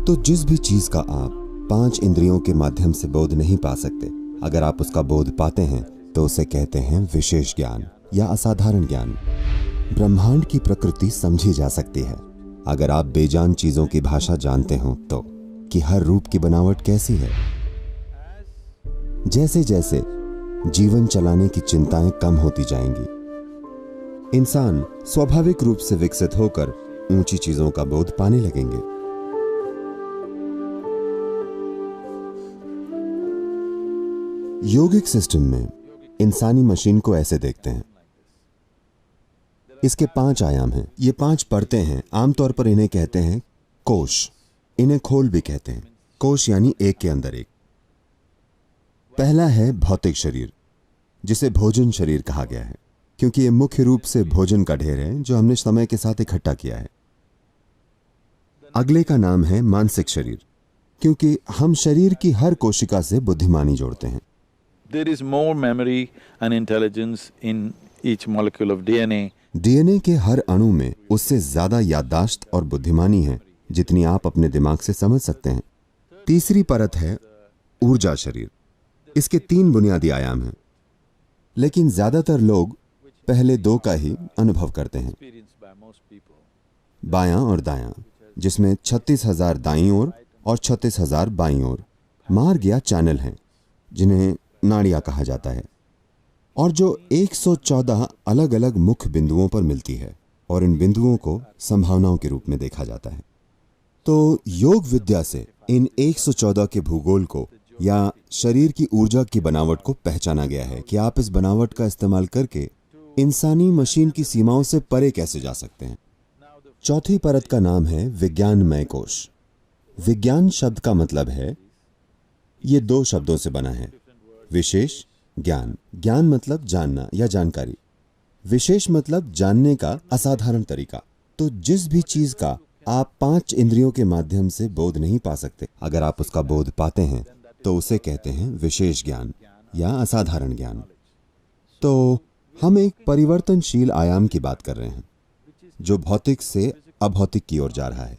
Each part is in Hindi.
तो जिस भी चीज का आप 5 इंद्रियों के माध्यम से बोध नहीं पा सकते, अगर आप उसका बोध पाते हैं तो उसे कहते हैं विशेष ज्ञान या असाधारण ज्ञान। ब्रह्मांड की प्रकृति समझी जा सकती है अगर आप बेजान चीजों की भाषा जानते हो तो, कि हर रूप की बनावट कैसी है। जैसे जैसे जीवन चलाने की चिंताएं कम होती जाएंगी, इंसान स्वाभाविक रूप से विकसित होकर ऊंची चीजों का बोध पाने लगेंगे। योगिक सिस्टम में इंसानी मशीन को ऐसे देखते हैं। इसके 5 आयाम हैं। ये 5 परतें हैं। आमतौर पर इन्हें कहते हैं कोश। इन्हें खोल भी कहते हैं। कोश यानी एक के अंदर एक। पहला है भौतिक शरीर, जिसे भोजन शरीर कहा गया है, क्योंकि यह मुख्य रूप से भोजन का ढेर है जो हमने समय के साथ इकट्ठा किया है। अगले का नाम है मानसिक शरीर, क्योंकि हम शरीर की हर कोशिका से बुद्धिमानी जोड़ते हैं। There is more memory and intelligence in each molecule of DNA. DNA के हर अणु में उससे ज्यादा याददाश्त और बुद्धिमानी है जितनी आप अपने दिमाग से समझ सकते हैं। तीसरी परत है ऊर्जा शरीर। इसके 3 बुनियादी आयाम हैं, लेकिन ज्यादातर लोग पहले 2 का ही अनुभव करते हैं, बायां और दायां, जिसमें 36,000 दाईं ओर और 36,000 बाईं ओर मार्ग या चैनल हैं, जिन्हें नाड़ियां कहा जाता है, और जो 114 अलग अलग मुख्य बिंदुओं पर मिलती है, और इन बिंदुओं को संभावनाओं के रूप में देखा जाता है। तो योग विद्या से इन 114 के भूगोल को या शरीर की ऊर्जा की बनावट को पहचाना गया है कि आप इस बनावट का इस्तेमाल करके इंसानी मशीन की सीमाओं से परे कैसे जा सकते हैं। चौथी परत का नाम है विज्ञानमय कोश। विज्ञान शब्द का मतलब है, ये 2 शब्दों से बना है, विशेष ज्ञान। ज्ञान मतलब जानना या जानकारी, विशेष मतलब जानने का असाधारण तरीका। तो जिस भी चीज का आप 5 इंद्रियों के माध्यम से बोध नहीं पा सकते, अगर आप उसका बोध पाते हैं तो उसे कहते हैं विशेष ज्ञान या असाधारण ज्ञान। तो हम एक परिवर्तनशील आयाम की बात कर रहे हैं जो भौतिक से अभौतिक की ओर जा रहा है।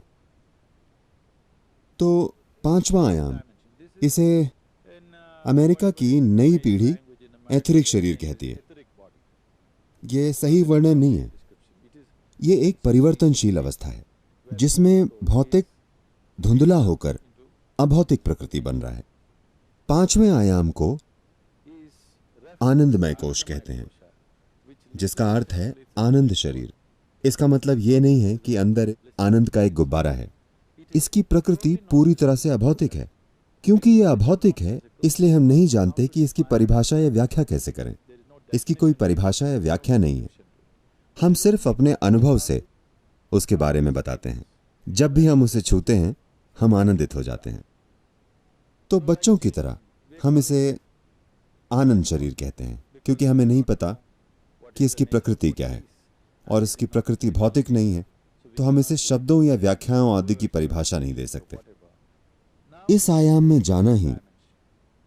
तो 5वां आयाम, इसे अमेरिका की नई पीढ़ी एथेरिक शरीर कहती है। यह सही वर्णन नहीं है। यह एक परिवर्तनशील अवस्था है जिसमें भौतिक धुंधला होकर अभौतिक प्रकृति बन रहा है। 5वें आयाम को आनंदमय कोश कहते हैं, जिसका अर्थ है आनंद शरीर। इसका मतलब यह नहीं है कि अंदर आनंद का एक गुब्बारा है। इसकी प्रकृति पूरी तरह से अभौतिक है। क्योंकि यह अभौतिक है, इसलिए हम नहीं जानते कि इसकी परिभाषा या व्याख्या कैसे करें। इसकी कोई परिभाषा या व्याख्या नहीं है। हम सिर्फ अपने अनुभव से उसके बारे में बताते हैं। जब भी हम उसे छूते हैं, हम आनंदित हो जाते हैं। तो बच्चों की तरह हम इसे आनंद शरीर कहते हैं, क्योंकि हमें नहीं पता कि इसकी प्रकृति क्या है, और इसकी प्रकृति भौतिक नहीं है, तो हम इसे शब्दों या व्याख्याओं आदि की परिभाषा नहीं दे सकते। इस आयाम में जाना ही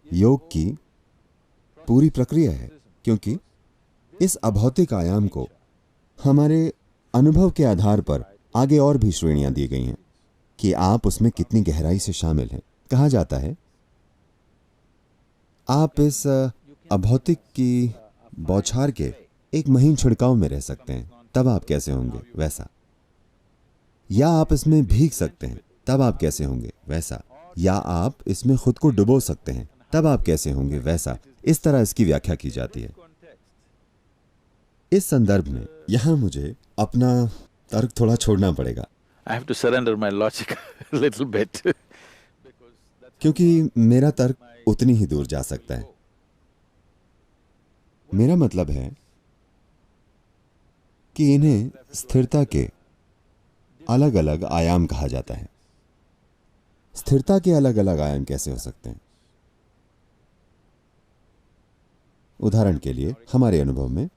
योग की पूरी प्रक्रिया है, क्योंकि इस अभौतिक आयाम को हमारे अनुभव के आधार पर आगे और भी श्रेणियां दी गई हैं कि आप उसमें कितनी गहराई से शामिल हैं। कहा जाता है, आप इस अभौतिक की बौछार के एक महीन छिड़काव में रह सकते हैं, तब आप कैसे होंगे वैसा। या आप इसमें भीग सकते हैं, तब आप कैसे होंगे वैसा। या आप इसमें खुद को डुबो सकते हैं, तब आप कैसे होंगे वैसा। इस तरह इसकी व्याख्या की जाती है। इस संदर्भ में यहां मुझे अपना तर्क थोड़ा छोड़ना पड़ेगा। I have to surrender my logic a little bit. क्योंकि मेरा तर्क उतनी ही दूर जा सकता है। मेरा मतलब है कि इन्हें स्थिरता के अलग अलग आयाम कहा जाता है। स्थिरता के अलग अलग आयाम कैसे हो सकते हैं? उदाहरण के लिए, हमारे अनुभव में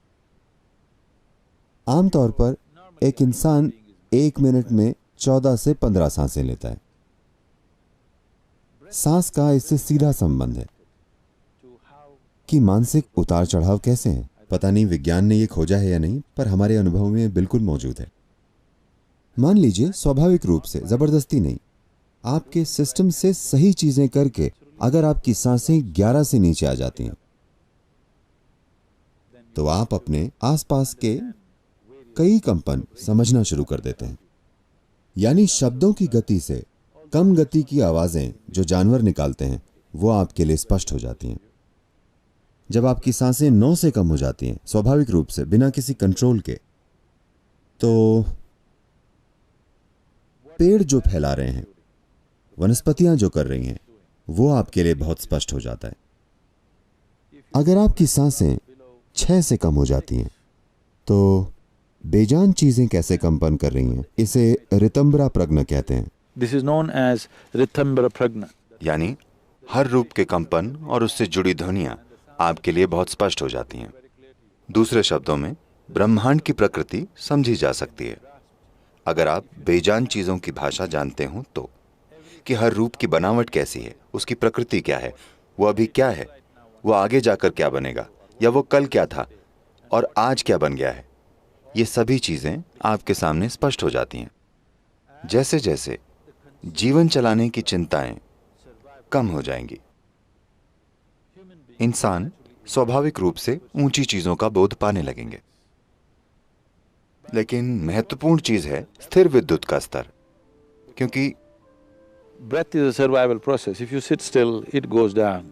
आमतौर पर एक इंसान 1 मिनट में 14 से 15 सांसें लेता है। सांस का इससे सीधा संबंध है कि मानसिक उतार चढ़ाव कैसे हैं। पता नहीं विज्ञान ने यह खोजा है या नहीं, पर हमारे अनुभव में बिल्कुल मौजूद है। मान लीजिए, स्वाभाविक रूप से, जबरदस्ती नहीं, आपके सिस्टम से सही चीजें करके अगर आपकी सांसें 11 से नीचे आ जाती हैं तो आप अपने आसपास के कई कंपन समझना शुरू कर देते हैं। यानी शब्दों की गति से कम गति की आवाजें जो जानवर निकालते हैं वो आपके लिए स्पष्ट हो जाती हैं। जब आपकी सांसें 9 से कम हो जाती हैं स्वाभाविक रूप से बिना किसी कंट्रोल के, तो पेड़ जो फैला रहे हैं, वनस्पतियां जो कर रही हैं, वो आपके लिए बहुत स्पष्ट हो जाता है। अगर आपकी सांसें 6 से कम हो जाती हैं तो बेजान चीजें कैसे कंपन कर रही हैं, इसे ऋतंभरा प्रज्ञा कहते हैं। This is known as Ritambara Pragna. यानी हर रूप के कंपन और उससे जुड़ी ध्वनियां आपके लिए बहुत स्पष्ट हो जाती हैं। दूसरे शब्दों में ब्रह्मांड की प्रकृति समझी जा सकती है अगर आप बेजान चीजों की भाषा जानते हो तो, कि हर रूप की बनावट कैसी है, उसकी प्रकृति क्या है, वो अभी क्या है, वो आगे जाकर क्या बनेगा, या वो कल क्या था और आज क्या बन गया है। ये सभी चीजें आपके सामने स्पष्ट हो जाती हैं। जैसे जैसे जीवन चलाने की चिंताएं कम हो जाएंगी, इंसान स्वाभाविक रूप से ऊंची चीजों का बोध पाने लगेंगे। लेकिन महत्वपूर्ण चीज है स्थिर विद्युत का स्तर, क्योंकि Breath is a survival process. If you sit still, it goes down.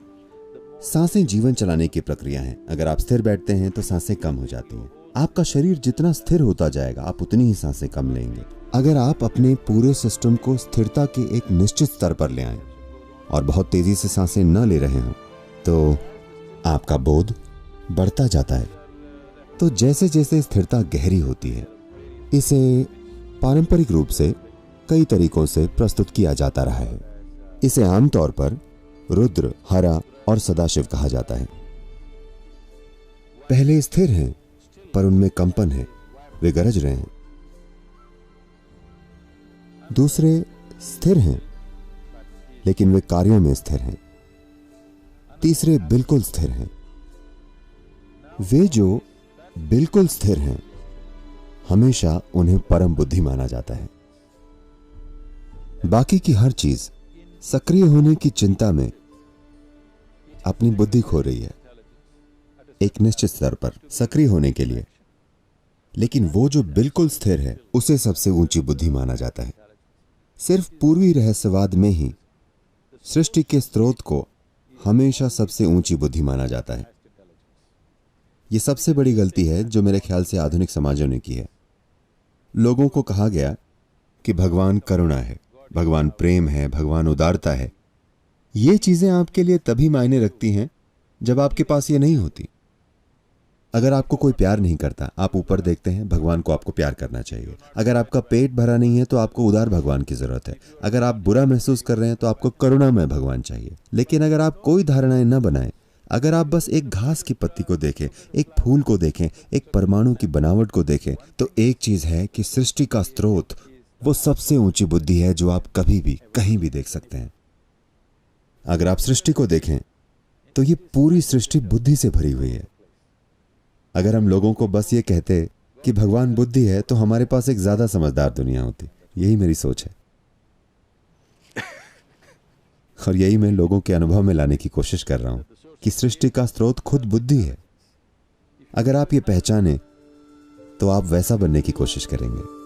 सांसें जीवन चलाने की प्रक्रिया है। अगर आप स्थिर बैठते हैं तो सांसें कम हो जाती हैं। आपका शरीर जितना स्थिर होता जाएगा आप उतनी ही सांसें कम लेंगे। अगर आप अपने पूरे सिस्टम को स्थिरता के एक निश्चित स्तर पर ले आए और बहुत तेजी से सांसें न ले रहे हो तो आपका बोध बढ़ता जाता है। तो जैसे जैसे स्थिरता गहरी होती है, इसे पारंपरिक रूप से कई तरीकों से प्रस्तुत किया जाता रहा है। इसे आमतौर पर रुद्र, हरा और सदाशिव कहा जाता है। पहले स्थिर हैं पर उनमें कंपन है, वे गरज रहे हैं। दूसरे स्थिर हैं लेकिन वे कार्यों में स्थिर हैं। तीसरे बिल्कुल स्थिर हैं। वे जो बिल्कुल स्थिर हैं हमेशा उन्हें परम बुद्धि माना जाता है। बाकी की हर चीज सक्रिय होने की चिंता में अपनी बुद्धि खो रही है एक निश्चित स्तर पर सक्रिय होने के लिए, लेकिन वो जो बिल्कुल स्थिर है उसे सबसे ऊंची बुद्धि माना जाता है। सिर्फ पूर्वी रहस्यवाद में ही सृष्टि के स्रोत को हमेशा सबसे ऊंची बुद्धि माना जाता है। यह सबसे बड़ी गलती है जो मेरे ख्याल से आधुनिक समाजों ने की है। लोगों को कहा गया कि भगवान करुणा है, भगवान प्रेम है, भगवान उदारता है। ये चीजें आपके लिए तभी मायने रखती हैं जब आपके पास ये नहीं होती। अगर आपको कोई प्यार नहीं करता, आप ऊपर देखते हैं, भगवान को आपको प्यार करना चाहिए। अगर आपका पेट भरा नहीं है तो आपको उदार भगवान की जरूरत है। अगर आप बुरा महसूस कर रहे हैं तो आपको करुणामय भगवान चाहिए। लेकिन अगर आप कोई धारणाएं न बनाएं, अगर आप बस एक घास की पत्ती को देखें, एक फूल को देखें, एक परमाणु की बनावट को देखें, तो एक चीज है कि सृष्टि का स्रोत वो सबसे ऊंची बुद्धि है जो आप कभी भी कहीं भी देख सकते हैं। अगर आप सृष्टि को देखें तो ये पूरी सृष्टि बुद्धि से भरी हुई है। अगर हम लोगों को बस ये कहते कि भगवान बुद्धि है तो हमारे पास एक ज्यादा समझदार दुनिया होती। यही मेरी सोच है और यही मैं लोगों के अनुभव में लाने की कोशिश कर रहा हूं कि सृष्टि का स्रोत खुद बुद्धि है। अगर आप ये पहचाने तो आप वैसा बनने की कोशिश करेंगे।